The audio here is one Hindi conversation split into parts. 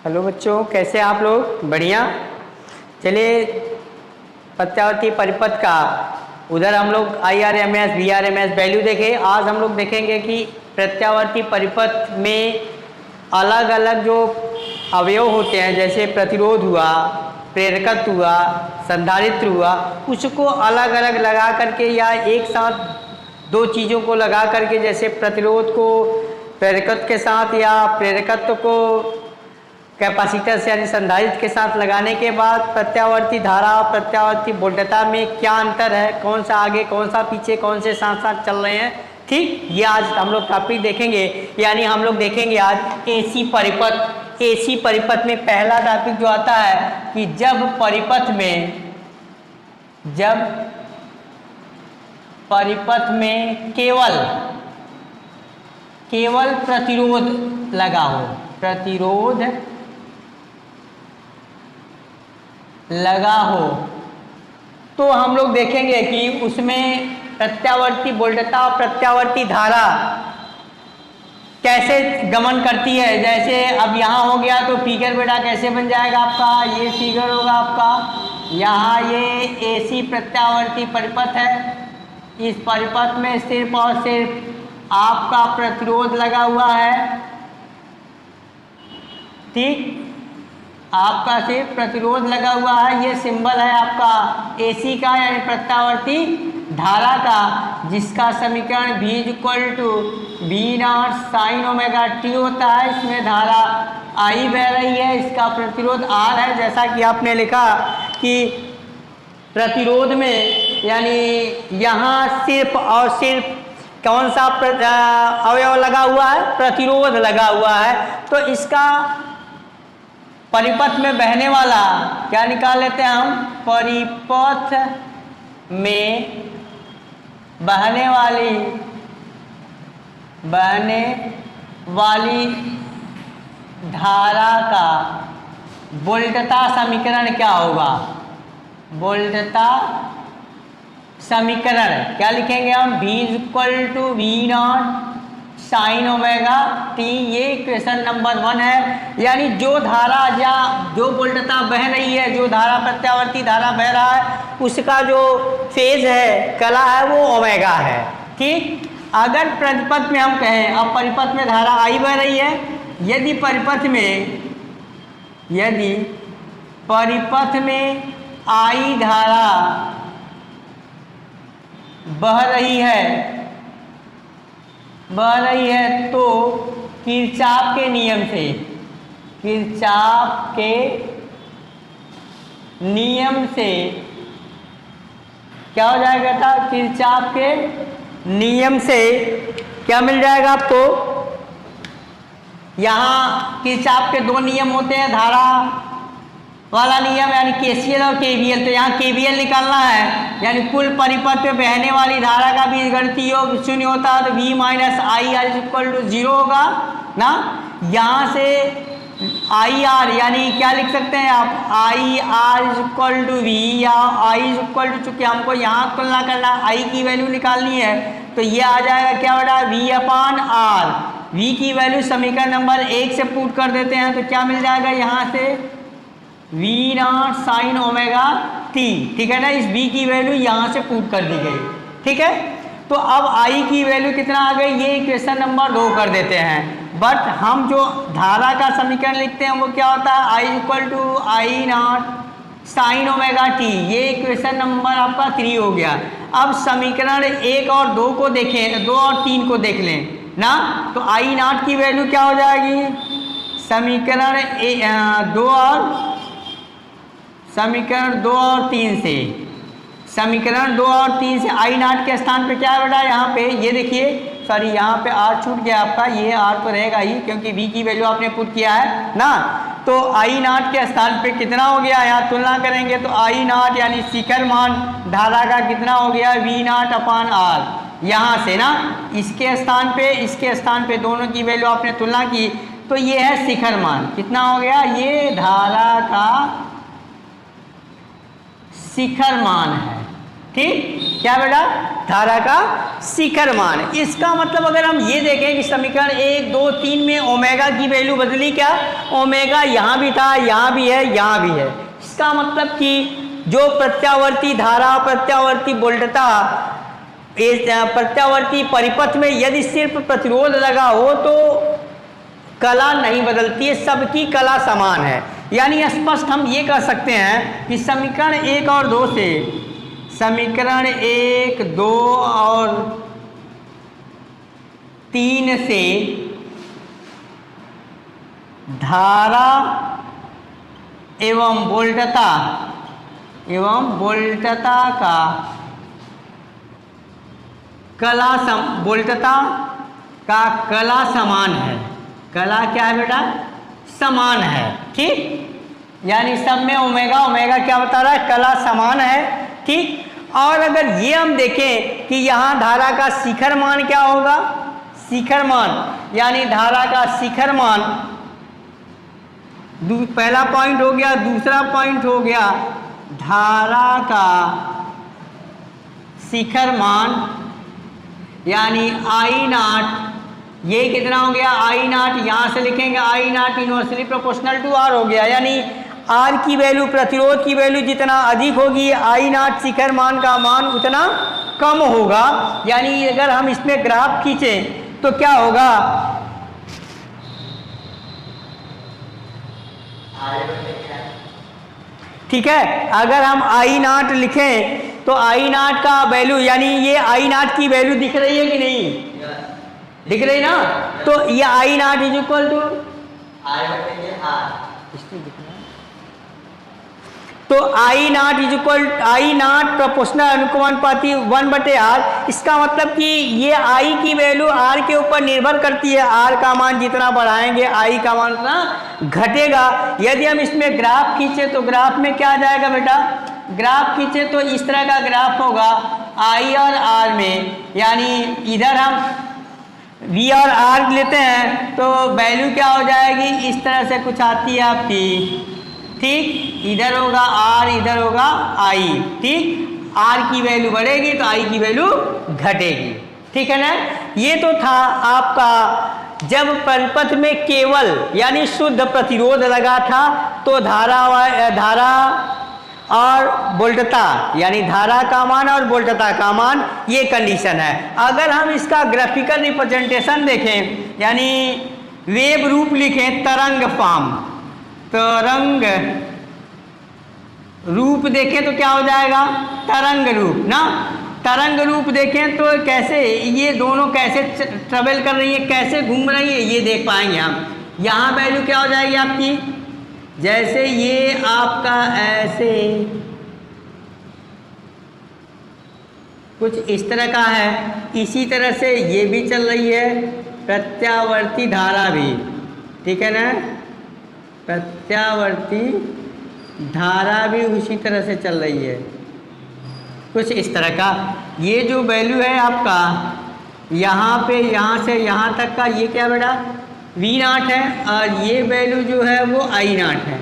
हेलो बच्चों, कैसे हैं आप लोग? बढ़िया। चलिए, प्रत्यावर्ती परिपथ का उधर हम लोग IRMS VRMS वैल्यू देखे। आज हम लोग देखेंगे कि प्रत्यावर्ती परिपथ में अलग अलग जो अवयव होते हैं, जैसे प्रतिरोध हुआ, प्रेरकत्व हुआ, संधारित्र हुआ, उसको अलग अलग लगा करके या एक साथ दो चीज़ों को लगा करके, जैसे प्रतिरोध को प्रेरकत्व के साथ या प्रेरकत्व को कैपेसिटर से यानी संधारित्र के साथ लगाने के बाद प्रत्यावर्ती धारा और प्रत्यावर्ती वोल्टता में क्या अंतर है, कौन सा आगे कौन सा पीछे, कौन से साथ साथ चल रहे हैं। ठीक, ये आज हम लोग टॉपिक देखेंगे। यानी हम लोग देखेंगे आज एसी परिपथ। एसी परिपथ में पहला टॉपिक जो आता है कि जब परिपथ में केवल प्रतिरोध लगा हो, प्रतिरोध लगा हो, तो हम लोग देखेंगे कि उसमें प्रत्यावर्ती वोल्टता और प्रत्यावर्ती धारा कैसे गमन करती है। जैसे अब यहाँ हो गया तो फिगर बेटा कैसे बन जाएगा आपका, ये फिगर होगा आपका। यहाँ ये एसी प्रत्यावर्ती परिपथ है। इस परिपथ में सिर्फ और सिर्फ आपका प्रतिरोध लगा हुआ है। ठीक, आपका सिर्फ प्रतिरोध लगा हुआ है। ये सिंबल है आपका एसी का यानी प्रत्यावर्ती धारा का, जिसका समीकरण V=V0 sin ओमेगा t होता है। इसमें धारा I बह रही है, इसका प्रतिरोध R है। जैसा कि आपने लिखा कि प्रतिरोध में यानी यहाँ सिर्फ और सिर्फ कौन सा अवयव लगा हुआ है, प्रतिरोध लगा हुआ है। तो इसका परिपथ में बहने वाला क्या निकाल लेते हैं हम, परिपथ में बहने वाली धारा का वोल्टता समीकरण क्या होगा। वोल्टता समीकरण क्या लिखेंगे हम, V=V0 sin ओमेगा t। ये क्वेश्चन नंबर 1 है। यानी जो धारा या जो वोल्टता बह रही है, जो धारा प्रत्यावर्ती धारा बह रहा है, उसका जो फेज है, कला है, वो ओमेगा है। ठीक, अगर परिपथ में हम कहें, अब परिपथ में धारा I बह रही है, यदि परिपथ में I धारा बह रही है तो किरचॉफ के नियम से क्या हो जाएगा था, किरचॉफ के नियम से क्या मिल जाएगा आपको। यहाँ किरचॉफ के दो नियम होते हैं, धारा वाला नियम यानी KCL और KVL। तो यहाँ KVL निकालना है, यानी कुल परिपथ पे बहने वाली धारा का बीजगणितीय योग 0 होता है, तो V-IR 0 होगा ना। यहाँ से IR यानी क्या लिख सकते हैं आप, IR V या I चूंकि हमको यहाँ तुलना करना, I की वैल्यू निकालनी है, तो ये आ जाएगा क्या बेटा, V/R। V की वैल्यू समीकरण नंबर 1 से पुट कर देते हैं, तो क्या मिल जाएगा यहाँ से, V0 sin ओमेगा t। ठीक है ना, इस V की वैल्यू यहाँ से पुट कर दी गई। ठीक है, तो अब I की वैल्यू कितना आ गई, ये क्वेश्चन नंबर 2 कर देते हैं। बट हम जो धारा का समीकरण लिखते हैं वो क्या होता है, I=I0 sin ओमेगा t। ये क्वेश्चन नंबर आपका 3 हो गया। अब समीकरण 1 और 2 को देखें, 2 और 3 को देख लें ना, तो I0 की वैल्यू क्या हो जाएगी, समीकरण 2 और 3 से, समीकरण 2 और 3 से I0 के स्थान पे क्या है बेटा, यहाँ पे ये देखिए, सॉरी यहाँ पे R छूट गया आपका, ये R तो रहेगा ही क्योंकि V की वैल्यू आपने पुट किया है ना। तो I0 के स्थान पे कितना हो गया, यहाँ तुलना करेंगे तो I0 यानी शिखर मान धारा का कितना हो गया, V0/R। यहाँ से ना इसके स्थान पे दोनों की वैल्यू आपने तुलना की, तो ये है शिखर मान, कितना हो गया, ये धारा का शिखर मान है। ठीक, क्या बेटा? धारा का शिखर मान। इसका मतलब अगर हम ये देखें कि समीकरण 1, 2, 3 में ओमेगा की वैल्यू बदली, क्या ओमेगा यहाँ भी था, यहाँ भी है, यहाँ भी है। इसका मतलब कि जो प्रत्यावर्ती धारा, प्रत्यावर्ती वोल्टता, प्रत्यावर्ती परिपथ में यदि सिर्फ प्रतिरोध लगा हो तो कला नहीं बदलती है, सबकी कला समान है। यानी स्पष्ट हम ये कह सकते हैं कि समीकरण 1 और 2 से, समीकरण 1, 2 और 3 से धारा एवं वोल्टता का वोल्टता का कला समान है। कला क्या है बेटा? समान है। ठीक, यानी सब में ओमेगा, ओमेगा क्या बता रहा है? कला समान है। ठीक, और अगर ये हम देखें कि यहाँ धारा का शिखर मान क्या होगा? शिखर मान यानी धारा का शिखर मान, पहला पॉइंट हो गया। दूसरा पॉइंट हो गया धारा का शिखर मान यानी आई नॉट। ये कितना हो गया? आई नॉट, यहाँ से लिखेंगे I nought inversely proportional to r हो गया। यानी आर की वैल्यू, प्रतिरोध की वैल्यू जितना अधिक होगी, आई नॉट शिखर मान का मान उतना कम होगा। यानी अगर हम इसमें ग्राफ खींचें तो क्या होगा? ठीक है, अगर हम आई नॉट लिखें तो आई नॉट का वैल्यू, यानी ये आई नॉट की वैल्यू दिख रही है कि नहीं? दिख रही ना? तो ये I not is equal to तो I not is equal, I nought proportional अनुपाती 1/r। इसका मतलब कि ये आई की वैल्यू आर के ऊपर निर्भर करती है। आर का मान जितना बढ़ाएंगे आई का मान उतना घटेगा। यदि हम इसमें ग्राफ खींचे तो ग्राफ में क्या आ जाएगा बेटा? ग्राफ खींचे तो इस तरह का ग्राफ होगा आई और आर में, यानी इधर हम V और R लेते हैं तो वैल्यू क्या हो जाएगी? इस तरह से कुछ आती है आपकी। ठीक, इधर होगा R, इधर होगा I। ठीक, R की वैल्यू बढ़ेगी तो I की वैल्यू घटेगी। ठीक है ना? ये तो था आपका जब परिपथ में केवल यानी शुद्ध प्रतिरोध लगा था तो धारा और वोल्टता यानी धारा का मान और वोल्टता का मान, ये कंडीशन है। अगर हम इसका ग्राफिकल रिप्रेजेंटेशन देखें यानी वेव रूप लिखें, तरंग फॉर्म, तरंग रूप देखें तो क्या हो जाएगा? तरंग रूप ना। तरंग रूप देखें तो कैसे ये दोनों कैसे ट्रेवल कर रही है, कैसे घूम रही है, ये देख पाएंगे हम। यहाँ वैल्यू क्या हो जाएगी आपकी? जैसे ये आपका ऐसे कुछ इस तरह का है, इसी तरह से ये भी चल रही है, प्रत्यावर्ती धारा भी। ठीक है ना? प्रत्यावर्ती धारा भी उसी तरह से चल रही है, कुछ इस तरह का। ये जो वैल्यू है आपका यहाँ पे, यहाँ से यहाँ तक का, ये क्या बेटा? V0 है और ये वैल्यू जो है वो I0 है।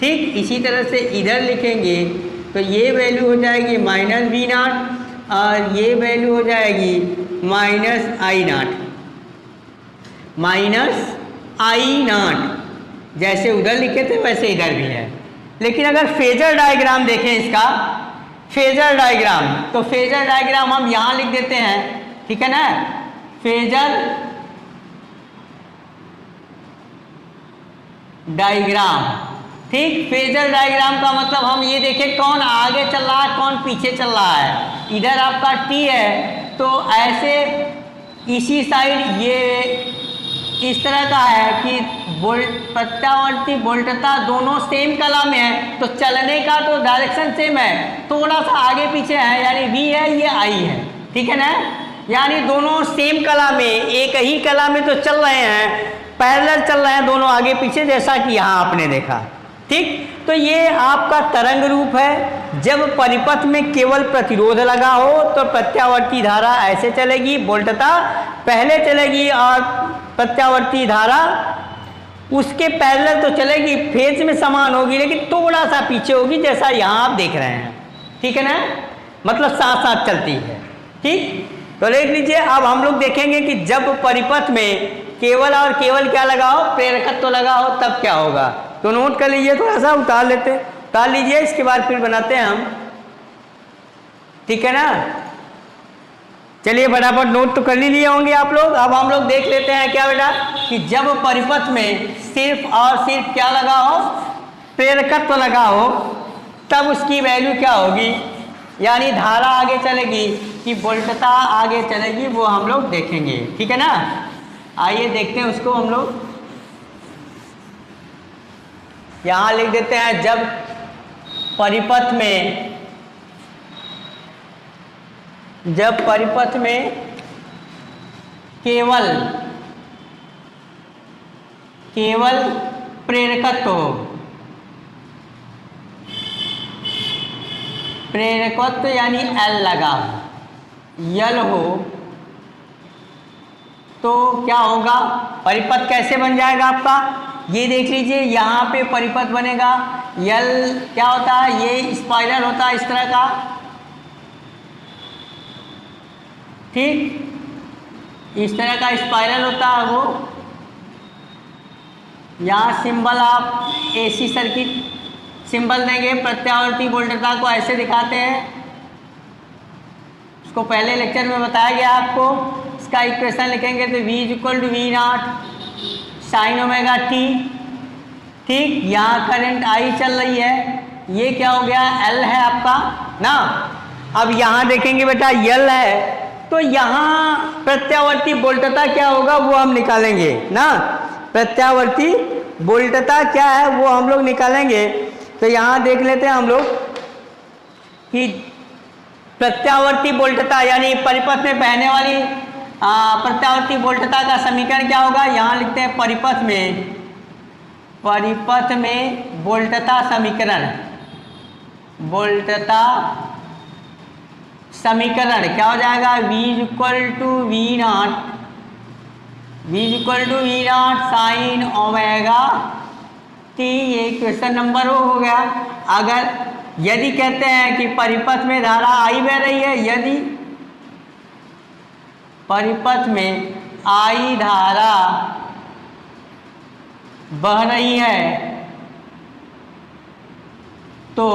ठीक, इसी तरह से इधर लिखेंगे तो ये वैल्यू हो जाएगी -V0 और ये वैल्यू हो जाएगी -I0, -I0। जैसे उधर लिखे थे वैसे इधर भी है। लेकिन अगर फेजर डायग्राम देखें इसका, फेजर डायग्राम, तो फेजर डायग्राम हम यहाँ लिख देते हैं। ठीक है ना? Phasor diagram. ठीक, फेजर डायग्राम का मतलब हम ये देखें कौन आगे चल रहा है, कौन पीछे चल रहा है। इधर आपका T है तो ऐसे इसी साइड ये इस तरह का है कि प्रत्यावर्ती वोल्टता दोनों सेम कला में है तो चलने का तो डायरेक्शन सेम है, थोड़ा सा आगे पीछे है, यानी V है, ये I है। ठीक है ना? यानी दोनों सेम कला में, एक ही कला में तो चल रहे हैं, पैरेलल चल रहे हैं दोनों आगे पीछे, जैसा कि यहाँ आपने देखा। ठीक, तो ये आपका तरंग रूप है। जब परिपथ में केवल प्रतिरोध लगा हो तो प्रत्यावर्ती धारा ऐसे चलेगी, वोल्टता पहले चलेगी और प्रत्यावर्ती धारा उसके पैरेलल तो चलेगी, फेज में समान होगी लेकिन थोड़ा सा पीछे होगी, जैसा यहाँ आप देख रहे हैं। ठीक है ना? मतलब साथ साथ चलती है। ठीक, तो देख लीजिए अब हम लोग देखेंगे कि जब परिपथ में केवल और केवल क्या लगा हो, प्रेरकत्व लगा हो, तब क्या होगा। तो नोट कर लीजिए, थोड़ा सा उतार लेते, उतार लीजिए, इसके बाद फिर बनाते हैं हम। ठीक है ना, चलिए फटाफट नोट तो कर ही लिए होंगे आप लोग। अब हम लोग देख लेते हैं क्या बेटा, कि जब परिपथ में सिर्फ और सिर्फ क्या लगा हो, प्रेरकत्व लगा हो, तब उसकी वैल्यू क्या होगी, यानी धारा आगे चलेगी कि वोल्टता आगे चलेगी, वो हम लोग देखेंगे। ठीक है ना, आइए देखते हैं उसको हम लोग। यहां लिख देते हैं, जब परिपथ में केवल प्रेरकत्व यानी L लगा, यल हो, तो क्या होगा, परिपथ कैसे बन जाएगा आपका, ये देख लीजिए। यहाँ पे परिपथ बनेगा, यल क्या होता है, ये स्पाइरल होता है इस तरह का। ठीक, इस तरह का स्पाइरल होता है वो। यहाँ सिंबल आप AC सर्किट सिंबल देंगे, प्रत्यावर्ती वोल्टता को ऐसे दिखाते हैं। उसको पहले लेक्चर में बताया गया आपको। इसका इक्वेशन लिखेंगे तो V = V0 sin omega t। ठीक, यहाँ करंट I चल रही है, ये क्या हो गया, L है आपका ना। अब यहाँ देखेंगे बेटा L है, तो यहाँ प्रत्यावर्ती वोल्टता क्या होगा वो हम निकालेंगे ना। प्रत्यावर्ती वोल्टता क्या है वो हम लोग निकालेंगे। तो यहाँ देख लेते हैं हम लोग कि प्रत्यावर्ती वोल्टता यानी परिपथ में बहने वाली प्रत्यावर्ती वोल्टता का समीकरण क्या होगा। यहाँ लिखते हैं परिपथ में वोल्टता समीकरण क्या हो जाएगा, V = V0 sign omega t। ये क्वेश्चन नंबर हो गया। अगर यदि कहते हैं कि परिपथ में धारा I बह रही है, यदि परिपथ में I धारा बह रही है तो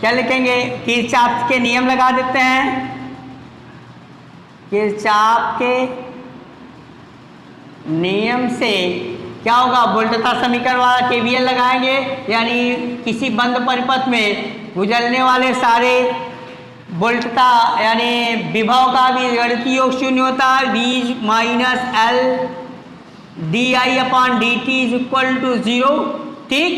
क्या लिखेंगे, किरचॉफ के नियम लगा देते हैं। किरचॉफ के नियम से क्या होगा, वोल्टता समीकरण वाला KVL लगाएंगे, यानी किसी बंद परिपथ में गुजरने वाले सारे वोल्टता यानी विभव का बीजगणितीय योग शून्य होता है। V - L di/dt = 0। ठीक,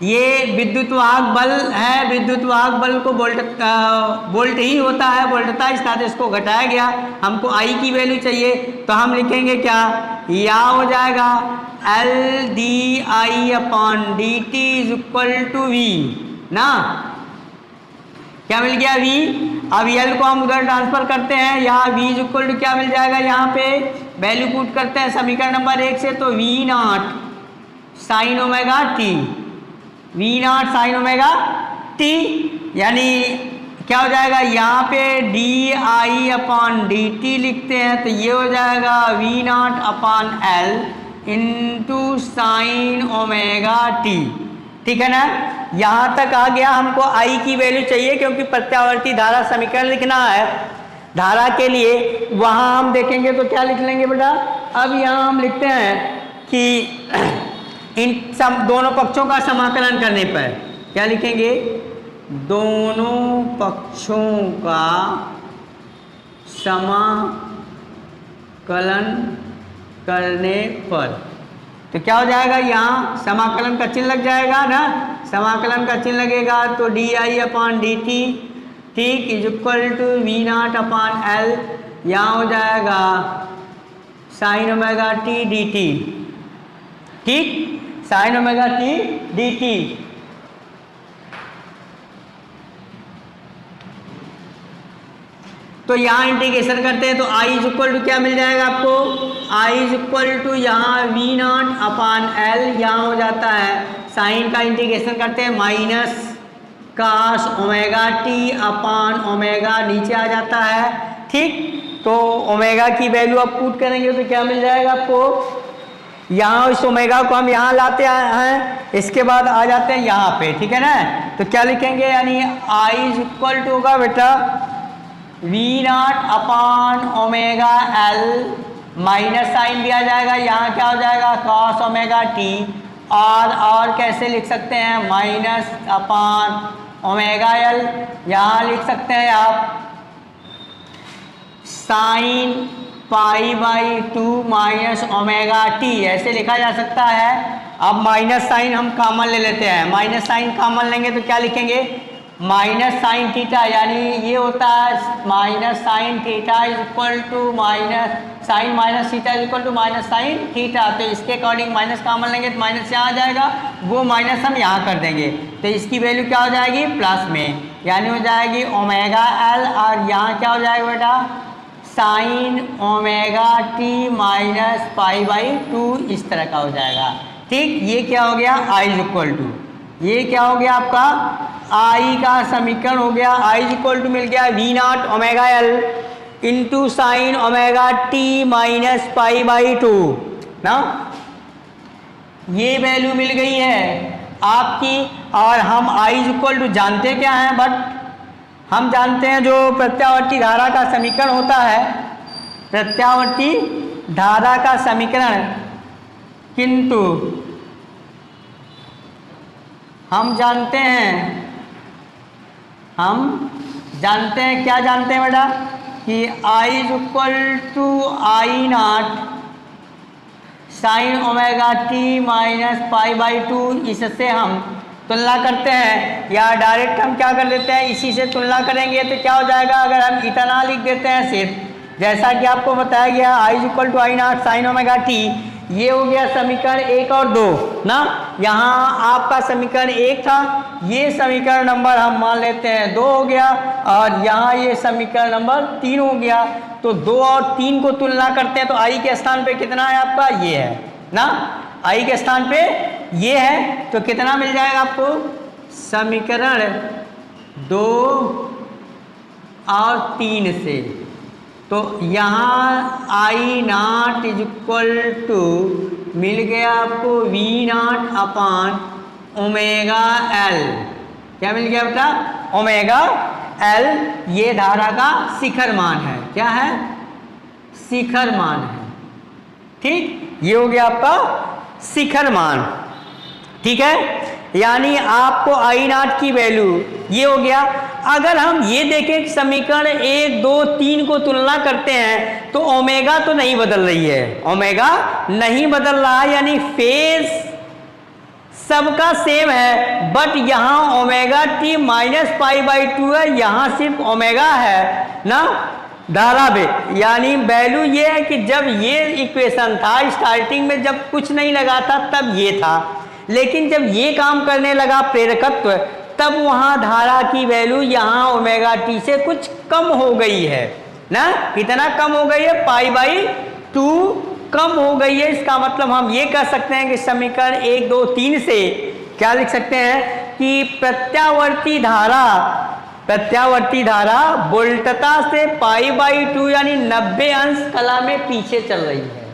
ये विद्युत वाहक बल है, विद्युत वाहक बल को वोल्ट ही होता है, वोल्टता इस नाते इसको घटाया गया। हमको I की वैल्यू चाहिए तो हम लिखेंगे क्या, या हो जाएगा L di/dt = V ना। क्या मिल गया, V। अब L को हम उधर ट्रांसफर करते हैं, यहाँ V = क्या मिल जाएगा, यहाँ पे वैल्यू पुट करते हैं समीकरण नंबर 1 से, तो V0 sin omega t, V0 sin omega t, यानी क्या हो जाएगा, यहाँ पे di/dt लिखते हैं तो ये हो जाएगा V0/L × sin ओमेगा t। ठीक है ना, यहाँ तक आ गया। हमको I की वैल्यू चाहिए क्योंकि प्रत्यावर्ती धारा समीकरण लिखना है धारा के लिए। वहाँ हम देखेंगे तो क्या लिख लेंगे बेटा, अब यहाँ हम लिखते हैं कि इन दोनों पक्षों का समाकलन करने पर क्या लिखेंगे, दोनों पक्षों का समाकलन करने पर तो क्या हो जाएगा, यहाँ समाकलन का चिन्ह लग जाएगा ना। समाकलन का चिन्ह लगेगा तो di/dt ठीक = V0/L, यहाँ हो जाएगा sin ओमेगा t dt। ठीक, sin ओमेगा t dt। तो यहाँ इंटीग्रेशन करते हैं तो I क्या मिल जाएगा आपको, I यहाँ V0/L, यहाँ हो जाता है साइन का इंटीग्रेशन करते हैं cos omega T upon omega नीचे आ जाता है। ठीक, तो ओमेगा की वैल्यू आप पुट करेंगे तो क्या मिल जाएगा आपको, यहाँ इस ओमेगा को हम यहाँ लाते हैं, इसके बाद आ जाते हैं यहाँ पे, ठीक है ना। तो क्या लिखेंगे, यानी आई इज इक्वल टू होगा बेटा V naught upon omega L, minus sine दिया जाएगा, यहाँ क्या हो जाएगा कॉस ओमेगा टी, और कैसे लिख सकते हैं माइनस अपान ओमेगा एल, यहाँ लिख सकते हैं आप sine pi by 2 minus omega T, ऐसे लिखा जा सकता है। अब माइनस साइन हम कॉमन ले लेते हैं, माइनस साइन कॉमन लेंगे तो क्या लिखेंगे माइनस साइन थीटा, यानी ये होता है minus sine theta is equal to minus sine minus theta is equal to minus sine theta. तो इसके अकॉर्डिंग माइनस कॉमन लेंगे तो माइनस यहाँ आ जाएगा, वो माइनस हम यहाँ कर देंगे तो इसकी वैल्यू क्या हो जाएगी प्लस में, यानी हो जाएगी ओमेगा एल, और यहाँ क्या हो जाएगा बेटा sign omega T minus pi by 2, इस तरह का हो जाएगा। ठीक, ये क्या हो गया आई इज इक्वल टू, ये क्या हो गया आपका आई का समीकरण हो गया, आई इज इक्वल टू मिल गया V naught omega L into sine omega T minus pi by 2 ना, ये वैल्यू मिल गई है आपकी। और हम आई इज इक्वल टू जानते क्या हैं, बट हम जानते हैं जो प्रत्यावर्ती धारा का समीकरण होता है, प्रत्यावर्ती धारा का समीकरण, किंतु हम जानते हैं क्या जानते हैं बेटा कि I is equal to I not sine omega T minus pi by 2, इससे हम तुलना करते हैं, या डायरेक्ट हम क्या कर लेते हैं इसी से तुलना करेंगे तो क्या हो जाएगा, अगर हम इतना लिख देते हैं सिर्फ जैसा कि आपको बताया गया I is equal to I not sine omega T, ये हो गया समीकरण 1 और 2 ना। यहाँ आपका समीकरण 1 था, ये समीकरण नंबर हम मान लेते हैं 2 हो गया, और यहाँ ये समीकरण नंबर 3 हो गया। तो 2 और 3 को तुलना करते हैं तो आई के स्थान पे कितना है आपका, ये है ना, आई के स्थान पे ये है, तो कितना मिल जाएगा आपको समीकरण 2 और 3 से। तो यहाँ I not is equal to मिल गया आपको V naught upon omega L, क्या मिल गया बेटा ओमेगा एल, ये धारा का शिखर मान है, क्या है शिखर मान है। ठीक, ये हो गया आपका शिखर मान, ठीक है, यानी आपको आई नॉट की वैल्यू ये हो गया। अगर हम ये देखें कि समीकरण 1, 2, 3 को तुलना करते हैं तो ओमेगा तो नहीं बदल रही है, ओमेगा नहीं बदल रहा, यानी फेज सबका सेम है, बट यहाँ omega T minus pi by 2 है, यहाँ सिर्फ ओमेगा है ना धारा में, यानी वैल्यू ये है कि जब ये इक्वेशन था स्टार्टिंग में जब कुछ नहीं लगा था तब ये था, लेकिन जब ये काम करने लगा प्रेरकत्व तब वहाँ धारा की वैल्यू यहाँ ओमेगा टी से कुछ कम हो गई है ना, कितना कम हो गई है पाई बाई 2 कम हो गई है। इसका मतलब हम ये कह सकते हैं कि समीकरण 1, 2, 3 से क्या लिख सकते हैं कि प्रत्यावर्ती धारा वोल्टता से पाई बाई 2 यानी 90 अंश कला में पीछे चल रही है,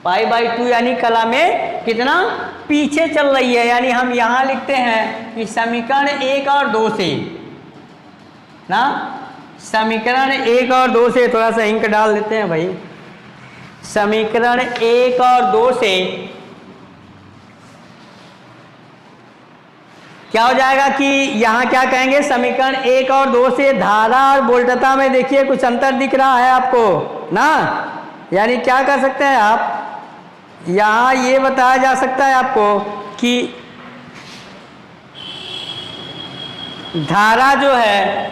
पाई बाई 2 यानी कला में कितना पीछे चल रही है, यानी हम यहाँ लिखते हैं कि समीकरण 1 और 2 से ना, समीकरण 1 और 2 से थोड़ा सा इंक डाल देते हैं भाई, समीकरण 1 और 2 से क्या हो जाएगा कि यहाँ क्या कहेंगे समीकरण 1 और 2 से धारा और वोल्टता में देखिए कुछ अंतर दिख रहा है आपको ना, यानी क्या कर सकते हैं आप, यहाँ ये बताया जा सकता है आपको कि धारा जो है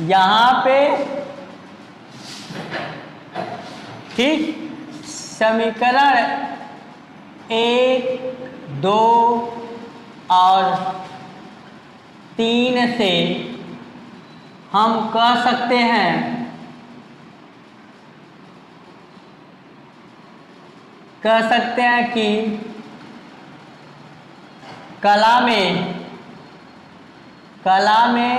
यहाँ पे ठीक समीकरण 1, 2 और 3 से हम कह सकते हैं कि कला में कला में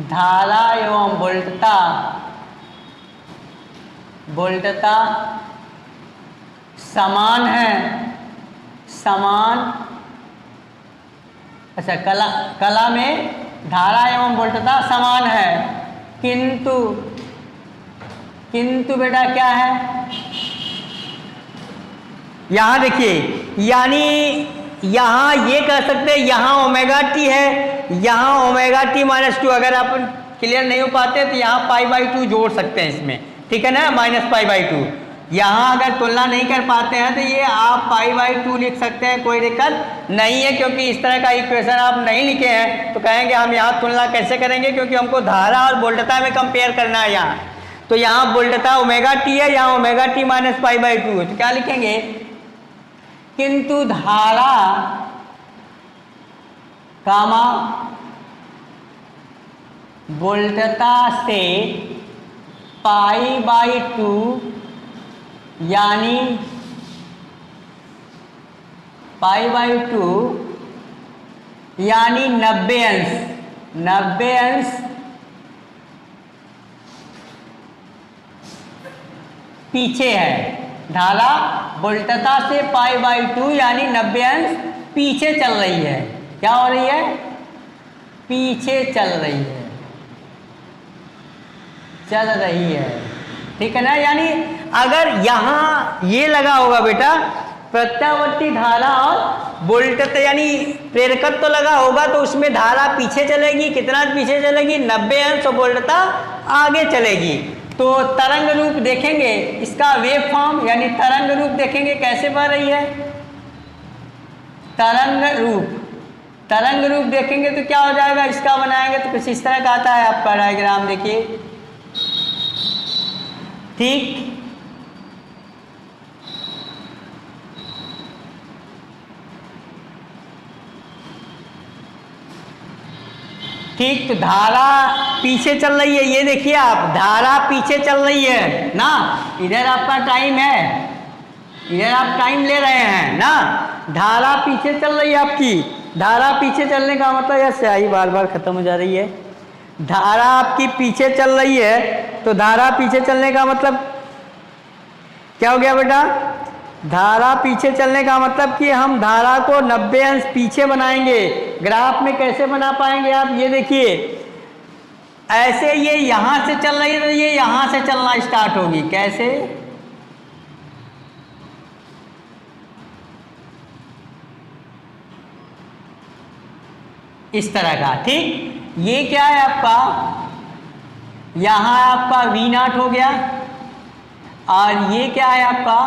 धारा एवं वोल्टता समान है, समान। अच्छा, कला में धारा एवं वोल्टता समान है, किंतु बेटा क्या है, यहां देखिए, यानी यहां ये कह सकते हैं यहां ओमेगा टी है, यहां ओमेगा टी माइनस 2। अगर आप क्लियर नहीं हो पाते तो यहां π/2 जोड़ सकते हैं इसमें, ठीक है ना, -π/2। यहां अगर तुलना नहीं कर पाते हैं तो ये आप π/2 लिख सकते हैं, कोई दिक्कत नहीं है, क्योंकि इस तरह का इक्वेशन आप नहीं लिखे हैं तो कहेंगे हम यहाँ तुलना कैसे करेंगे, क्योंकि हमको धारा और वोल्टता में कंपेयर करना है यहाँ। तो यहाँ वोल्टता ओमेगा टी है, यहाँ ओमेगा टी -π/2 है, तो क्या लिखेंगे, किंतु धारा कामा वोल्टता से π/2 यानी π/2 यानी 90 अंश पीछे है। धारा वोल्टता से π/2 यानी 90 अंश पीछे चल रही है। क्या हो रही है, पीछे चल रही है, ठीक है ना। यानी अगर यहाँ ये लगा होगा बेटा प्रत्यावर्ती धारा और वोल्टता यानी प्रेरकत्व तो लगा होगा, तो उसमें धारा पीछे चलेगी, कितना पीछे चलेगी, 90 अंश, और वोल्टता आगे चलेगी। तो तरंग रूप देखेंगे, इसका वेव फॉर्म यानी तरंग रूप देखेंगे कैसे बह रही है, तरंग रूप देखेंगे तो क्या हो जाएगा, इसका बनाएंगे तो कुछ इस तरह का आता है आपका डायग्राम, देखिए, ठीक। ठीक, तो धारा पीछे चल रही है, ये देखिए आप, धारा पीछे चल रही है ना, इधर आपका टाइम है, इधर आप टाइम ले रहे हैं ना, धारा पीछे चल रही है आपकी। धारा पीछे चलने का मतलब यह स्याही बार बार खत्म हो जा रही है, धारा आपकी पीछे चल रही है, तो धारा पीछे चलने का मतलब क्या हो गया बेटा, धारा पीछे चलने का मतलब कि हम धारा को 90 अंश पीछे बनाएंगे। ग्राफ में कैसे बना पाएंगे आप, ये देखिए, ऐसे ये यहां से चल रही है तो ये यहां से चलना स्टार्ट होगी, कैसे, इस तरह का, ठीक। ये क्या है आपका, यहां आपका V0 हो गया, और ये क्या है आपका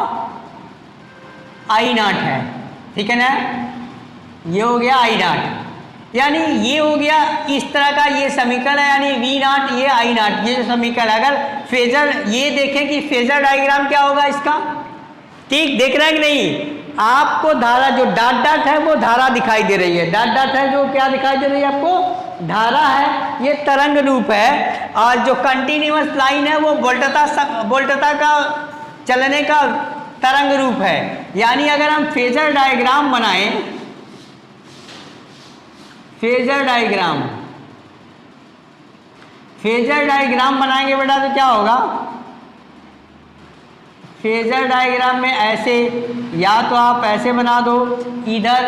I0 है, ठीक है ना, ये हो गया I0, यानी ये हो गया इस तरह का ये समीकरण है, यानी V0 ये I0 ये समीकरण। अगर फेजर ये देखें कि फेजर डायग्राम क्या होगा इसका, ठीक, देख रहे हैं कि नहीं, आपको धारा जो डॉट डॉट है वो धारा दिखाई दे रही है, डॉट डॉट है जो क्या दिखाई दे रही है आपको, धारा है, ये तरंग रूप है, और जो कंटिन्यूअस लाइन है वो वोल्टता का चलने का तरंग रूप है। यानी अगर हम फेजर डायग्राम बनाएं, फेजर डायग्राम बनाएंगे बेटा तो क्या होगा, फेजर डायग्राम में ऐसे, या तो आप ऐसे बना दो, इधर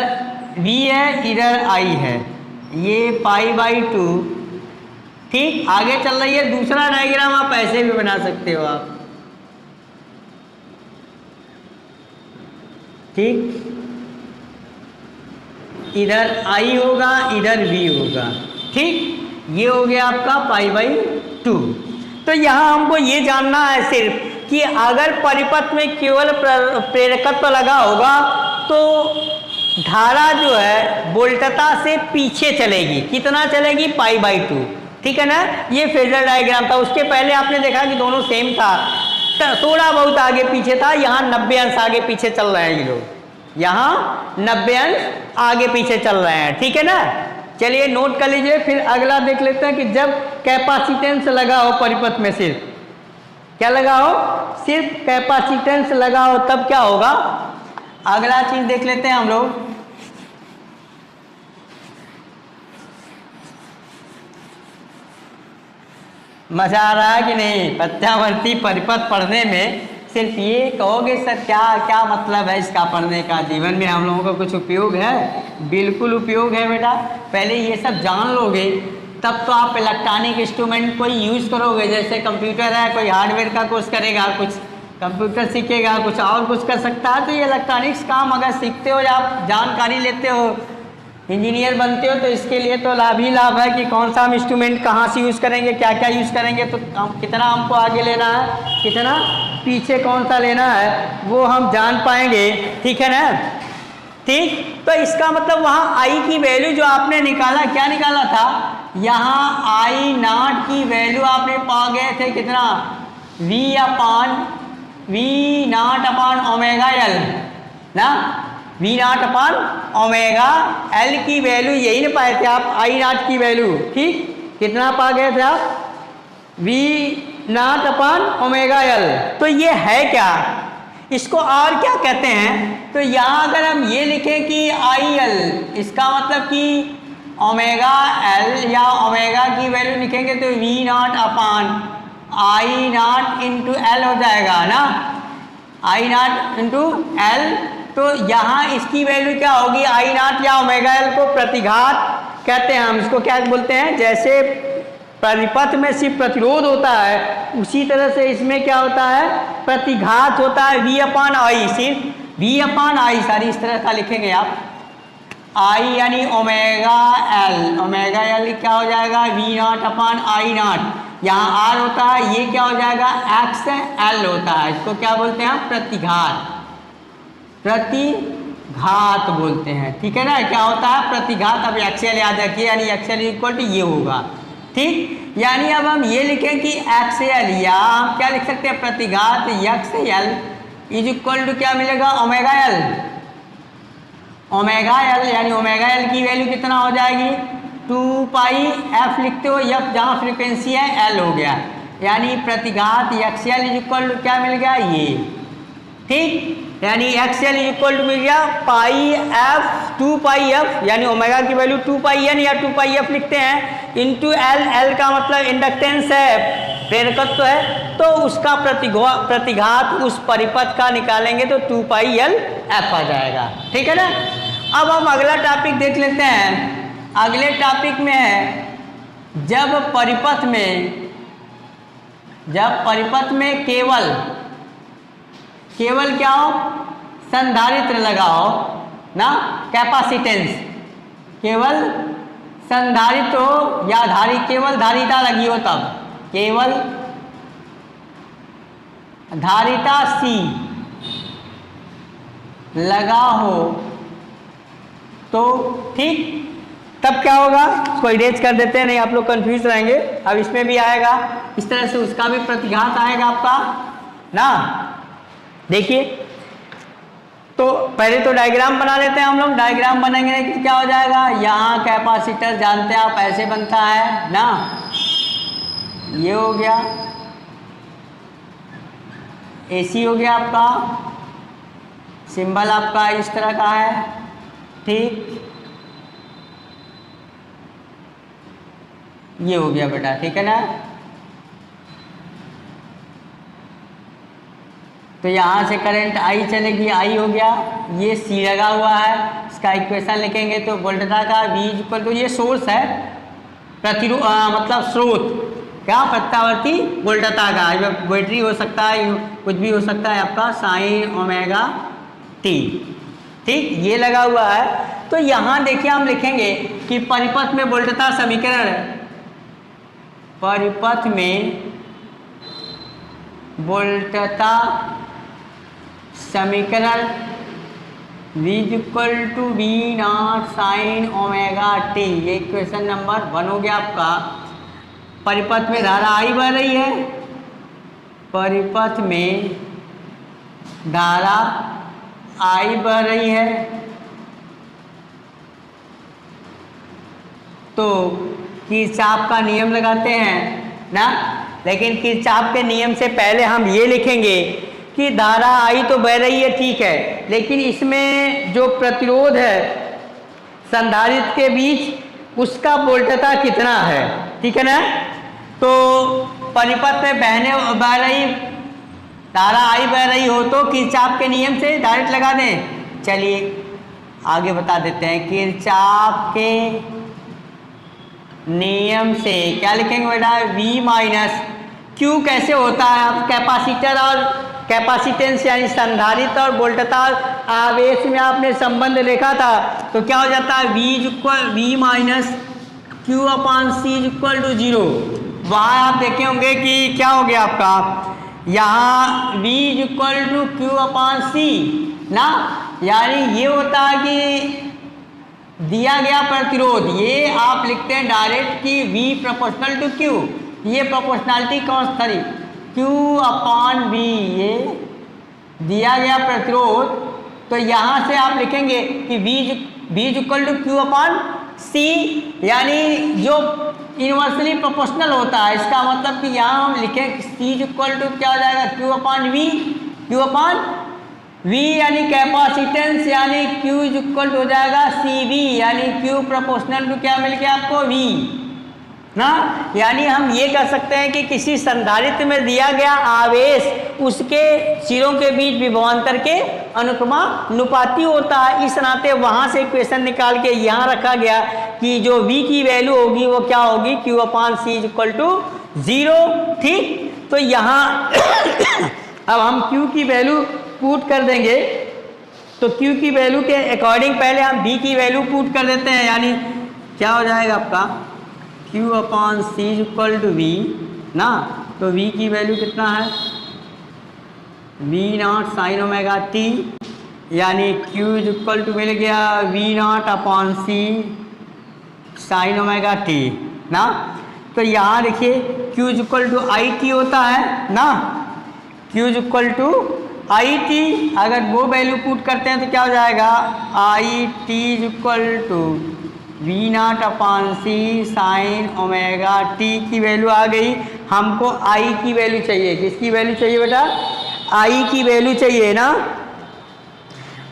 V है इधर I है, ये π/2, ठीक, आगे चल रही है। दूसरा डायग्राम आप ऐसे भी बना सकते हो आप, ठीक, इधर I होगा इधर V होगा, ठीक, ये हो गया आपका π/2। तो यहाँ हमको ये जानना है सिर्फ कि अगर परिपथ में केवल प्रेरकत्व लगा होगा तो धारा जो है वोल्टता से पीछे चलेगी, कितना चलेगी, π/2, ठीक है ना। ये फेजर डायग्राम था, उसके पहले आपने देखा कि दोनों सेम था, थोड़ा बहुत आगे पीछे था, यहाँ 90 अंश आगे पीछे चल रहे हैं ये लोग, यहाँ 90 अंश आगे पीछे चल रहे हैं, ठीक है ना। चलिए नोट कर लीजिए, फिर अगला देख लेते हैं कि जब कैपेसिटेंस लगा हो परिपथ में, सिर्फ क्या लगा हो, सिर्फ कैपेसिटेंस लगा हो तब क्या होगा। अगला चीज देख लेते हैं हम लोग, मजा आ रहा है कि नहीं? प्रत्यावर्ती परिपथ पढ़ने में सिर्फ ये कहोगे सर क्या क्या मतलब है इसका पढ़ने का, जीवन में हम लोगों को कुछ उपयोग है? बिल्कुल उपयोग है बेटा। पहले ये सब जान लोगे तब तो आप इलेक्ट्रॉनिक इंस्ट्रूमेंट कोई यूज़ करोगे। जैसे कंप्यूटर है, कोई हार्डवेयर का कोर्स करेगा, कुछ कंप्यूटर सीखेगा, कुछ और कुछ कर सकता है, तो ये इलेक्ट्रॉनिक्स काम अगर सीखते हो या आप जानकारी लेते हो, इंजीनियर बनते हो, तो इसके लिए तो लाभ ही लाभ है कि कौन सा हम इंस्ट्रूमेंट कहाँ से यूज़ करेंगे, क्या क्या यूज़ करेंगे, तो कितना हमको आगे लेना है, कितना पीछे कौन सा लेना है, वो हम जान पाएंगे। ठीक है ना? ठीक, तो इसका मतलब वहाँ आई की वैल्यू जो आपने निकाला, क्या निकाला था? यहाँ आई नॉट की वैल्यू आपने पा गए थे कितना? V not upon omega L ना, V not upon omega L की वैल्यू यही ना पाए थे आप, आई नॉट की वैल्यू। ठीक, कितना पा गए थे आप? V not upon omega L. तो ये है क्या, इसको और क्या कहते हैं? तो यहाँ अगर हम ये लिखें कि आई एल, इसका मतलब कि ओमेगा एल या ओमेगा की वैल्यू लिखेंगे तो V not upon I naught into L हो जाएगा ना, आई नॉट इंटू एल। तो यहाँ इसकी वैल्यू क्या होगी? आई नॉट या ओमेगा एल को प्रतिघात कहते हैं हम, इसको क्या बोलते हैं? जैसे परिपथ में सिर्फ प्रतिरोध होता है, उसी तरह से इसमें क्या होता है? प्रतिघात होता है। वी अपॉन आई, सिर्फ वी अपॉन आई, सारी इस तरह का लिखेंगे आप। आई यानी ओमेगा एल, ओमेगा एल क्या हो जाएगा? V not upon I naught. यहाँ आर होता है, ये क्या हो जाएगा? एक्स एल होता है। इसको क्या बोलते हैं? प्रतिघात, प्रतिघात बोलते हैं। ठीक है ना? क्या होता है? प्रतिघात। अब एक्सएल याद रखिए, यानी एक्सएल इक्वल टू ये होगा। ठीक, यानी अब हम ये लिखें कि एक्सएल, या हम क्या लिख सकते हैं? प्रतिघात एक्सएल इज इक्वल टू क्या मिलेगा? Omega L. ओमेगा एल यानी ओमेगा एल की वैल्यू कितना हो जाएगी? 2 पाई एफ लिखते हो, एफ जहाँ फ्रिक्वेंसी है एल हो गया, यानी प्रतिघात एक्सएल इज इक्वल टू क्या मिल गया? ये। ठीक, यानी एक्सएल इज इक्वल टू मिल गया पाई एफ, 2 पाई एफ, यानी ओमेगा की वैल्यू 2 पाई एन या 2 पाई एफ लिखते हैं, इंटू एल। एल का मतलब इंडक्टेंस है, प्रेरकत्व है, तो उसका प्रतिघात उस परिपथ का निकालेंगे तो 2 पाई एल एफ आ जाएगा। ठीक है ना? अब हम अगला टॉपिक देख लेते हैं। अगले टॉपिक में है जब परिपथ में केवल क्या हो? संधारित्र लगा हो ना, कैपेसिटेंस, केवल संधारित्र हो या केवल धारिता लगी हो, तब केवल धारिता सी लगा हो तो ठीक, तब क्या होगा? इसको इरेज कर देते हैं, नहीं आप लोग कंफ्यूज रहेंगे। अब इसमें भी आएगा इस तरह से, उसका भी प्रतिघात आएगा आपका ना। देखिए, तो पहले तो डायग्राम बना लेते हैं हम लोग। डायग्राम बनेंगे कि क्या हो जाएगा? यहाँ कैपेसिटर जानते हैं आप, ऐसे बनता है ना, ये हो गया, एसी हो गया आपका, सिंबल आपका इस तरह का है। ठीक, ये हो गया बेटा। ठीक है ना? तो यहाँ से करंट आई चलेगी, आई हो गया, ये सी लगा हुआ है, इसका इक्वेशन लिखेंगे तो वोल्टता का V इक्वल टू, ये सोर्स है, प्रतिरोध मतलब स्रोत, क्या? प्रत्यावर्ती वोल्टता का, बैटरी हो सकता है, कुछ भी हो सकता है आपका, साइन ओमेगा टी। ठीक, ये लगा हुआ है। तो यहाँ देखिए हम लिखेंगे कि परिपथ में वोल्टता समीकरण, परिपथ में वोल्टता समीकरण V equal to V naught sine omega T, ये इक्वेशन नंबर 1 हो गया आपका। परिपथ में धारा आई बह रही है, परिपथ में धारा आई बह रही है, तो किरचॉफ का नियम लगाते हैं ना। लेकिन किरचॉफ के नियम से पहले हम ये लिखेंगे कि धारा आई तो बह रही है, ठीक है, लेकिन इसमें जो प्रतिरोध है संधारित्र के बीच, उसका वोल्टता कितना है। ठीक है ना? तो परिपथ में बह रही धारा आई बह रही हो तो किरचॉफ के नियम से डायरेक्ट लगा दें। चलिए आगे बता देते हैं, किरचॉफ के नियम से क्या लिखेंगे बेटा, V माइनस Q कैसे होता है, आप कैपेसिटर और कैपेसिटेंस यानी संधारित्र और वोल्टता आवेश में आपने संबंध देखा था, तो क्या हो जाता है V minus Q upon C equal to 0। वहाँ आप देखे होंगे कि क्या हो गया आपका, यहाँ V equal to Q upon C ना, यानी ये होता है कि दिया गया प्रतिरोध, ये आप लिखते हैं डायरेक्ट कि V प्रोपोर्शनल टू Q, ये प्रोपोर्शनलिटी कॉन्स्टेंट Q अपान V, ये दिया गया प्रतिरोध, तो यहाँ से आप लिखेंगे कि V equal to Q upon C, यानी जो इनवर्सली प्रोपोर्शनल होता है, इसका मतलब कि यहाँ हम लिखें C इक्वल टू क्या हो जाएगा, Q अपान V, Q अपान V यानी कैपेसिटेंस, यानी Q इक्वल टू हो जाएगा CV, यानी Q प्रोपोर्शनल टू क्या मिल गया आपको, V ना। यानी हम ये कह सकते हैं कि किसी संधारित्र में दिया गया आवेश उसके सिरों के बीच विभवांतर के अनुक्रमानुपाती होता है। इस नाते वहाँ से इक्वेशन निकाल के यहाँ रखा गया कि जो V की वैल्यू होगी वो क्या होगी, Q upon C equal to 0। ठीक, तो यहाँ अब हम Q की वैल्यू पुट कर देंगे, तो Q की वैल्यू के अकॉर्डिंग पहले हम V की वैल्यू पुट कर देते हैं, यानी क्या हो जाएगा आपका Q upon C equal to V ना, तो V की वैल्यू कितना है, V naught sine omega t, यानी Q इक्वल टू मिल गया V naught upon C sine omega t ना। तो यहाँ देखिए Q equal to I T होता है ना, Q equal to I T, अगर वो वैल्यू पुट करते हैं तो क्या हो जाएगा, I T equal to V naught upon C sine omega t की वैल्यू आ गई। हमको I की वैल्यू चाहिए, किसकी वैल्यू चाहिए बेटा, I की वैल्यू चाहिए ना,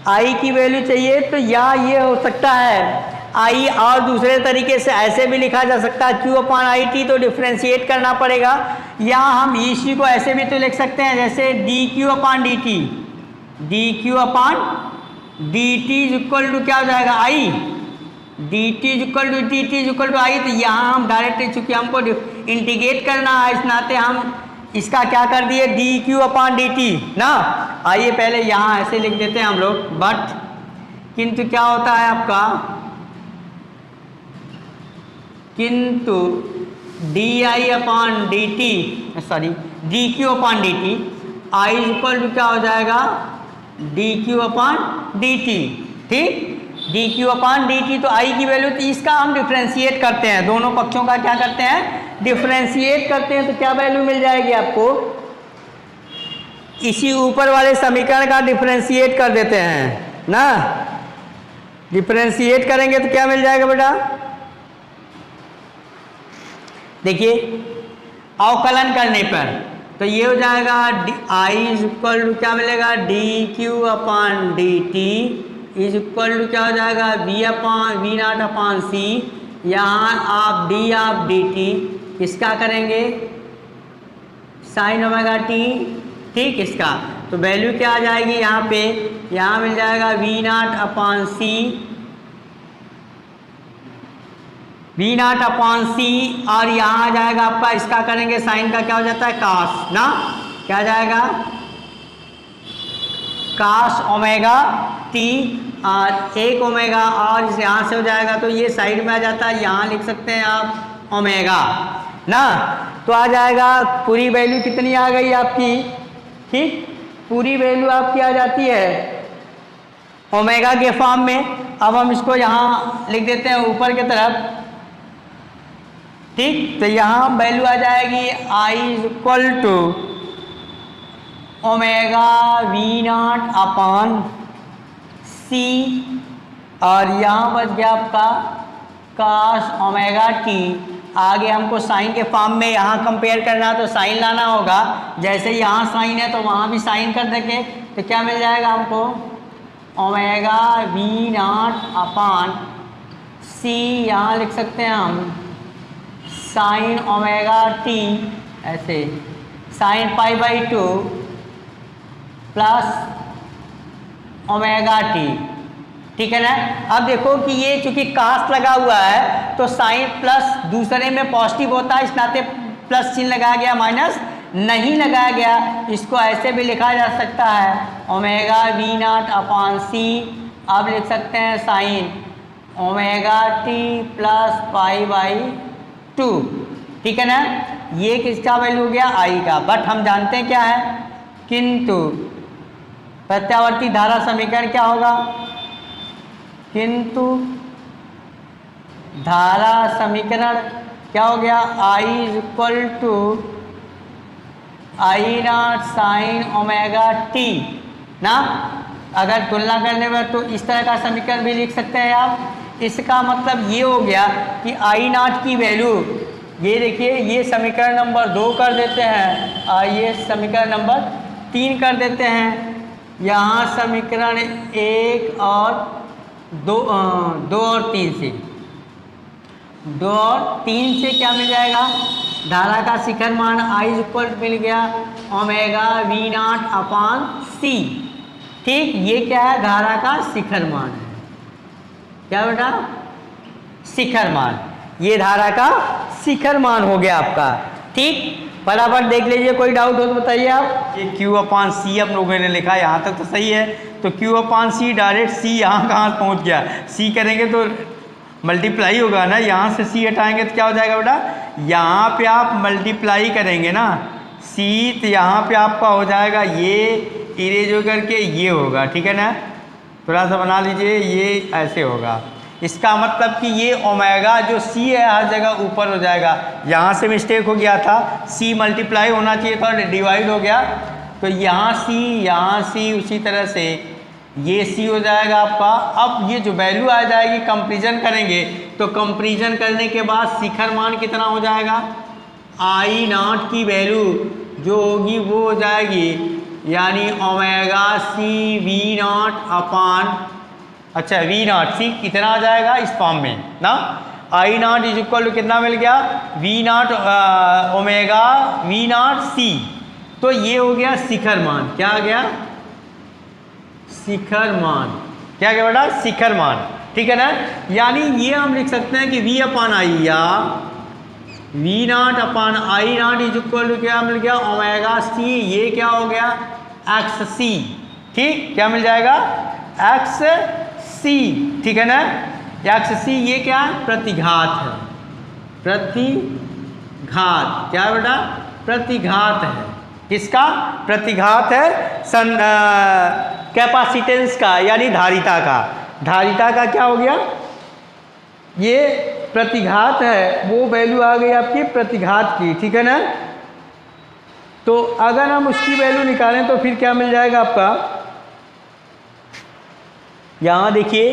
I की वैल्यू चाहिए। तो या ये हो सकता है I, और दूसरे तरीके से ऐसे भी लिखा जा सकता है Q अपान आई टी, तो डिफ्रेंशिएट करना पड़ेगा, या हम इसी को ऐसे भी तो लिख सकते हैं जैसे dQ upon dt, dQ upon dt equal to क्या हो जाएगा I, dt equal to dt equal to I. तो यहाँ हम डायरेक्ट चूँकि हमको इंटीग्रेट करना है, इस नाते हम इसका क्या कर दिए, dQ अपान dt ना। आइए पहले यहाँ ऐसे लिख देते हैं हम लोग, बट किंतु क्या होता है आपका, किंतु di upon dt, sorry dQ upon dt, I equal to क्या हो जाएगा, dQ अपान dt। ठीक, dQ अपान dt, तो I की वैल्यू, तो इसका हम डिफ्रेंशिएट करते हैं, दोनों पक्षों का क्या करते हैं, डिफ्रेंशिएट करते हैं, तो क्या वैल्यू मिल जाएगी आपको, इसी ऊपर वाले समीकरण का डिफ्रेंशिएट कर देते हैं ना। डिफ्रेंशिएट करेंगे तो क्या मिल जाएगा बेटा, देखिए अवकलन करने पर तो ये हो जाएगा I इक्वल टू क्या मिलेगा, dQ upon dt is equal to क्या हो जाएगा, V नॉट अपान C, यहाँ आप D आप dt इसका करेंगे साइन ओमेगा t। ठीक, इसका तो वैल्यू क्या आ जाएगी यहाँ पे, यहाँ मिल जाएगा V नॉट अपान C, और यहाँ आ जाएगा आपका, इसका करेंगे साइन का क्या हो जाता है, कास ना, क्या आ जाएगा, कास ओमेगा t, और एक ओमेगा, और यहाँ से हो जाएगा तो ये साइड में आ जाता है, यहाँ लिख सकते हैं आप ओमेगा ना। तो आ जाएगा पूरी वैल्यू कितनी आ गई आपकी, ठीक, पूरी वैल्यू आपकी आ जाती है ओमेगा के फॉर्म में। अब हम इसको यहाँ लिख देते हैं ऊपर की तरफ, ठीक, तो यहाँ वैल्यू आ जाएगी I equal to omega V naught upon C, और यहाँ बच गया आपका कास ओमेगा t। आगे हमको साइन के फॉर्म में यहाँ कंपेयर करना है तो साइन लाना होगा, जैसे यहाँ साइन है तो वहाँ भी साइन कर देंगे, तो क्या मिल जाएगा हमको, omega V naught upon C, यहाँ लिख सकते हैं हम साइन ओमेगा t ऐसे sine pi by 2 plus omega T, ठीक है ना। अब देखो कि ये चूंकि कास्ट लगा हुआ है तो साइन प्लस दूसरे में पॉजिटिव होता है, इस नाते प्लस चिन्ह लगाया गया, माइनस नहीं लगाया गया। इसको ऐसे भी लिखा जा सकता है ओमेगा वी नॉट अपॉन सी। अब लिख सकते हैं sign omega T plus pi by 2, ठीक है ना। ये किसका वैल्यू हो गया, आई का। बट हम जानते हैं क्या है, किंतु प्रत्यावर्ती धारा समीकरण क्या होगा, किंतु धारा समीकरण क्या हो गया, I is equal to I not sine omega t ना। अगर तुलना करने में तो इस तरह का समीकरण भी लिख सकते हैं आप। इसका मतलब ये हो गया कि आई नॉट की वैल्यू, ये देखिए ये समीकरण नंबर 2 कर देते हैं, आइए समीकरण नंबर 3 कर देते हैं। यहाँ समीकरण 1 और 2 और 3 से, 2 और 3 से क्या मिल जाएगा, धारा का शिखर मान आई इक्वल मिल गया ओमेगा वी नॉट अपॉन सी, ठीक। ये क्या है, धारा का शिखर मान है, क्या बेटा, शिखर मान। ये धारा का शिखर मान हो गया आपका, ठीक। फटाफट देख लीजिए, कोई डाउट हो तो बताइए आप। ये Q अपॉन सी हम लोगों ने लिखा है, यहाँ तक तो सही है। तो Q अपॉन सी डायरेक्ट सी यहाँ कहाँ पहुँच गया, सी करेंगे तो मल्टीप्लाई होगा ना, यहाँ से सी हटाएंगे तो क्या हो जाएगा बेटा, यहाँ पे आप मल्टीप्लाई करेंगे ना सी, तो यहाँ पे आपका हो जाएगा ये इरेज हो करके ये होगा, ठीक है ना। थोड़ा सा बना लीजिए, ये ऐसे होगा। इसका मतलब कि ये ओमेगा जो सी है हर जगह ऊपर हो जाएगा। यहाँ से मिस्टेक हो गया था, सी मल्टीप्लाई होना चाहिए था, डिवाइड हो गया। तो यहाँ सी, उसी तरह से ये सी हो जाएगा आपका। अब ये जो वैल्यू आ जाएगी कंपैरिजन करेंगे, तो कंपैरिजन करने के बाद शिखर मान कितना हो जाएगा, आई नॉट की वैल्यू जो होगी वो हो जाएगी यानी omega C V not upon, अच्छा वी नॉट सी कितना आ जाएगा इस फॉर्म में ना, I not is equal to कितना मिल गया, V naught omega V naught C. तो ये हो गया शिखर मान, क्या आ गया, शिखर मान, क्या गया बेटा, शिखर मान, ठीक है ना। यानी ये हम लिख सकते हैं कि वी अपॉन आई या V not upon I not is equal to क्या मिल गया, ओमेगा सी, ये क्या हो गया, एक्स सी, ठीक। क्या मिल जाएगा, एक्स सी, ठीक है ना। एक्स सी ये क्या है, प्रतिघात है, प्रतिघात, क्या है बेटा, प्रतिघात है। किसका, प्रतिघात है कैपेसिटेंस का, यानी धारिता का। धारिता का क्या हो गया, ये प्रतिघात है, वो वैल्यू आ गई आपकी प्रतिघात की, ठीक है ना। तो अगर हम उसकी वैल्यू निकालें तो फिर क्या मिल जाएगा आपका, यहाँ देखिए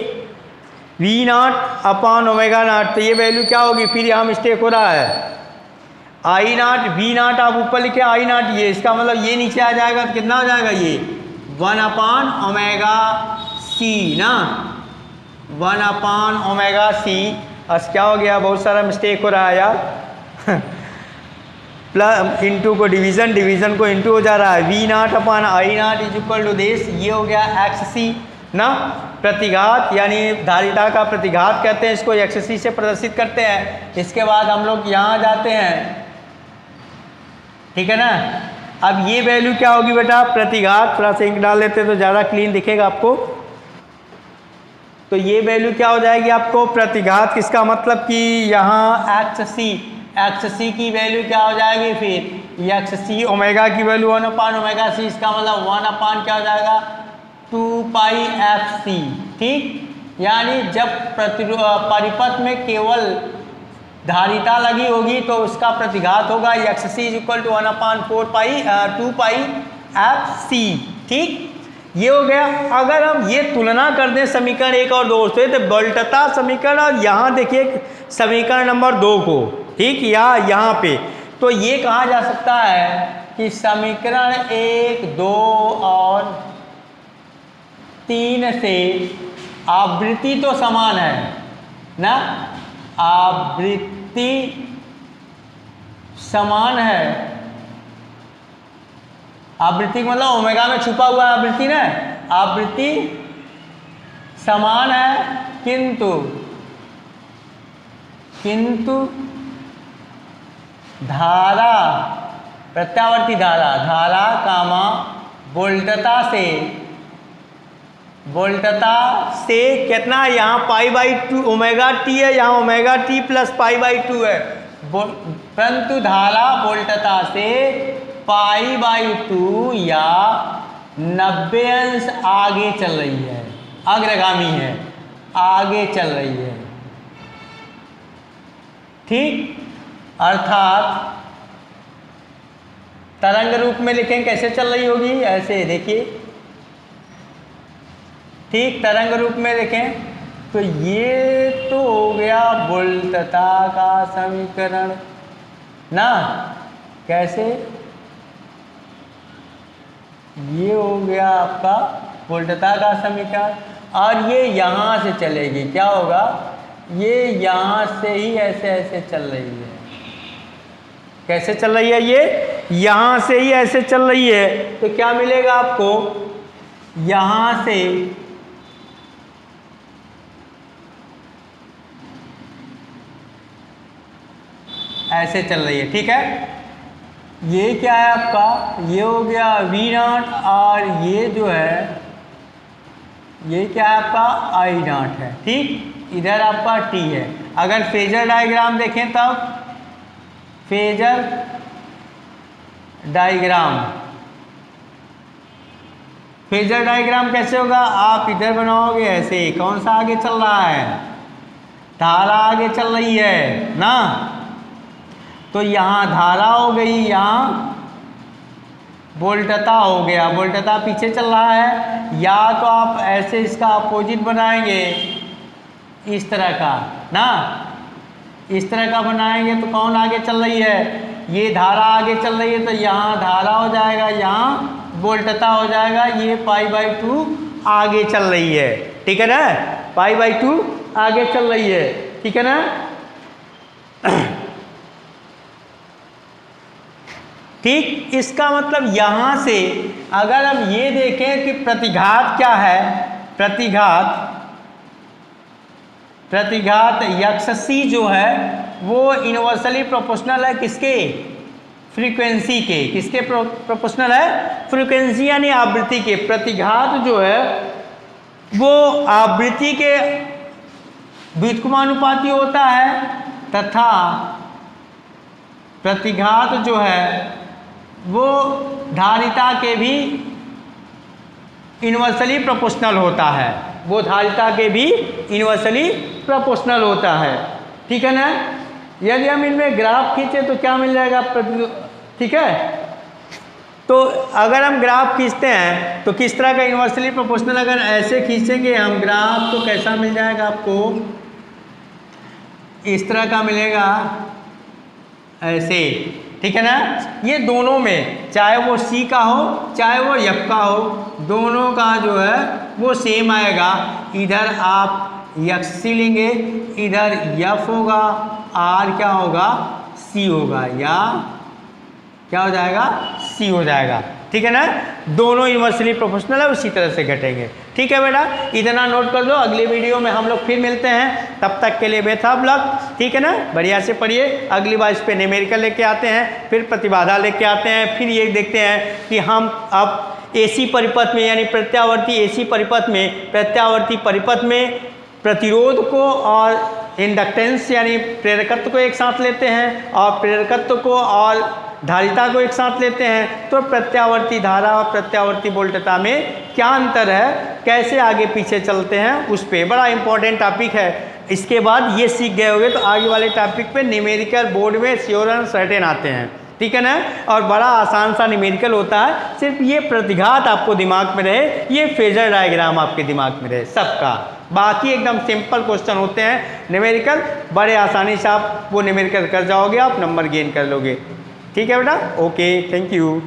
V not upon omega naught, तो ये वैल्यू क्या होगी, फिर यहाँ मिस्टेक हो रहा है, आई नॉट वी नॉट आप ऊपर लिखे आई नॉट, ये इसका मतलब ये नीचे आ जाएगा तो कितना हो जाएगा, ये 1 अपॉन ओमेगा सी ना, 1 अपॉन ओमेगा सी। बस क्या हो गया, बहुत सारा मिस्टेक हो रहा है यार प्लस इंटू को डिवीज़न, डिवीज़न को इंटू हो जा रहा है, V not upon I not is equal to this, ये हो गया एक्स सी ना। प्रतिघात यानी धारिता का प्रतिघात कहते हैं इसको, एक्स सी से प्रदर्शित करते हैं। इसके बाद हम लोग यहाँ जाते हैं, ठीक है ना। अब ये वैल्यू क्या होगी बेटा, प्रतिघात, थोड़ा सा इंक डाल देते तो ज़्यादा क्लीन दिखेगा आपको। तो ये वैल्यू क्या हो जाएगी आपको, प्रतिघात, किसका मतलब कि यहाँ एक्स सी की वैल्यू क्या हो जाएगी, फिर एक्स सी ओमेगा की वैल्यू 1 अपान ओमेगा सी, इसका मतलब 1 अपान क्या हो जाएगा 2 पाई एफ सी, ठीक। यानी जब परिपथ में केवल धारिता लगी होगी तो उसका प्रतिघात होगा X C is equal to 1 upon 2 pi F C, ठीक। ये हो गया। अगर हम ये तुलना कर दें समीकरण 1 और 2 से, तो वोल्टता समीकरण और यहाँ देखिए समीकरण नंबर 2 को, ठीक, या यहाँ पे, तो ये कहा जा सकता है कि समीकरण 1, 2 और 3 से आवृत्ति तो समान है ना, आवृत्ति समान है, आवृत्ति मतलब ओमेगा में छुपा हुआ आवृत्ति ना, आवृत्ति समान है किंतु धारा, प्रत्यावर्ती धारा कामा वोल्टता से कितना, यहाँ π/2 ओमेगा टी है, यहाँ ओमेगा टी प्लस π/2 है, परंतु धारा वोल्टता से π/2 या 90 अंश आगे चल रही है, अग्रगामी है, आगे चल रही है। ठीक, अर्थात तरंग रूप में लिखें कैसे चल रही होगी, ऐसे देखिए। ठीक, तरंग रूप में लिखें तो ये तो हो गया वोल्टता का समीकरण ना, कैसे, ये हो गया आपका वोल्टता का समीकरण, और ये यहाँ से चलेगी, क्या होगा, ये यहाँ से ही ऐसे ऐसे चल रही है। कैसे चल रही है, ये यहाँ से ही ऐसे चल रही है, तो क्या मिलेगा आपको, यहाँ से ऐसे चल रही है। ठीक है, ये क्या है आपका, ये हो गया V0 और ये जो है ये क्या है आपका I0 है। ठीक, इधर आपका T है। अगर फेजर डायग्राम देखें तब फेजर डायग्राम कैसे होगा, आप इधर बनाओगे ऐसे, कौन सा आगे चल रहा है, धारा आगे चल रही है ना, तो यहाँ धारा हो गई, यहाँ वोल्टता हो गया, वोल्टता पीछे चल रहा है, या तो आप ऐसे इसका अपोजिट बनाएंगे, इस तरह का ना, इस तरह का बनाएंगे तो कौन आगे चल रही है, ये धारा आगे चल रही है, तो यहाँ धारा हो जाएगा, यहाँ वोल्टता हो जाएगा, ये π/2 आगे चल रही है। ठीक है ना, π/2 आगे चल रही है। ठीक है ना, ठीक, इसका मतलब यहाँ से अगर हम ये देखें कि प्रतिघात क्या है, प्रतिघात XC जो है वो इनवर्सली प्रोपोर्शनल है किसके, फ्रीक्वेंसी के, किसके प्रोपोर्शनल है, फ्रीक्वेंसी यानी आवृत्ति के। प्रतिघात जो है वो आवृत्ति के व्युत्क्रमानुपाती होता है, तथा प्रतिघात जो है वो धारिता के भी इनवर्सली प्रोपोर्शनल होता है, वो धारिता के भी इनवर्सली प्रोपोर्शनल होता है। ठीक है ना, यदि हम इनमें ग्राफ खींचे तो क्या मिल जाएगा, ठीक है, तो अगर हम ग्राफ खींचते हैं तो किस तरह का इनवर्सली प्रोपोर्शनल, अगर ऐसे खींचेंगे हम ग्राफ तो कैसा मिल जाएगा आपको, इस तरह का मिलेगा, ऐसे। ठीक है ना, ये दोनों में चाहे वो C का हो चाहे वो F का हो, दोनों का जो है वो सेम आएगा। इधर आप XC लेंगे, इधर F होगा, R क्या होगा, C होगा, या क्या हो जाएगा, C हो जाएगा। ठीक है ना, दोनों इनवर्सली प्रोपोर्शनल है, उसी तरह से घटेंगे। ठीक है बेटा, इतना नोट कर दो, अगले वीडियो में हम लोग फिर मिलते हैं, तब तक के लिए बेथा ब्लॉक। ठीक है ना, बढ़िया से पढ़िए, अगली बार इस पे न्यूमेरिकल लेके आते हैं, फिर प्रतिबाधा लेके आते हैं, फिर ये देखते हैं कि हम अब AC परिपथ में यानी प्रत्यावर्ती AC परिपथ में, प्रत्यावर्ती परिपथ में प्रतिरोध को और इंडक्टेंस यानी प्रेरकत्व को एक साथ लेते हैं, और प्रेरकत्व को और धारिता को एक साथ लेते हैं, तो प्रत्यावर्ती धारा और प्रत्यावर्ती वोल्टता में क्या अंतर है, कैसे आगे पीछे चलते हैं, उस पे बड़ा इंपॉर्टेंट टॉपिक है। इसके बाद ये सीख गए होंगे तो आगे वाले टॉपिक पे न्यूमेरिकल बोर्ड में श्योर एंड सर्टेन आते हैं। ठीक है ना, और बड़ा आसान सा न्यूमेरिकल होता है, सिर्फ ये प्रतिघात आपको दिमाग में रहे, ये फेजर डायग्राम आपके दिमाग में रहे सबका, बाकी एकदम सिंपल क्वेश्चन होते हैं न्यूमेरिकल, बड़े आसानी से आप वो न्यूमेरिकल कर जाओगे, आप नंबर गेन कर लोगे। ठीक है बेटा, ओके, थैंक यू।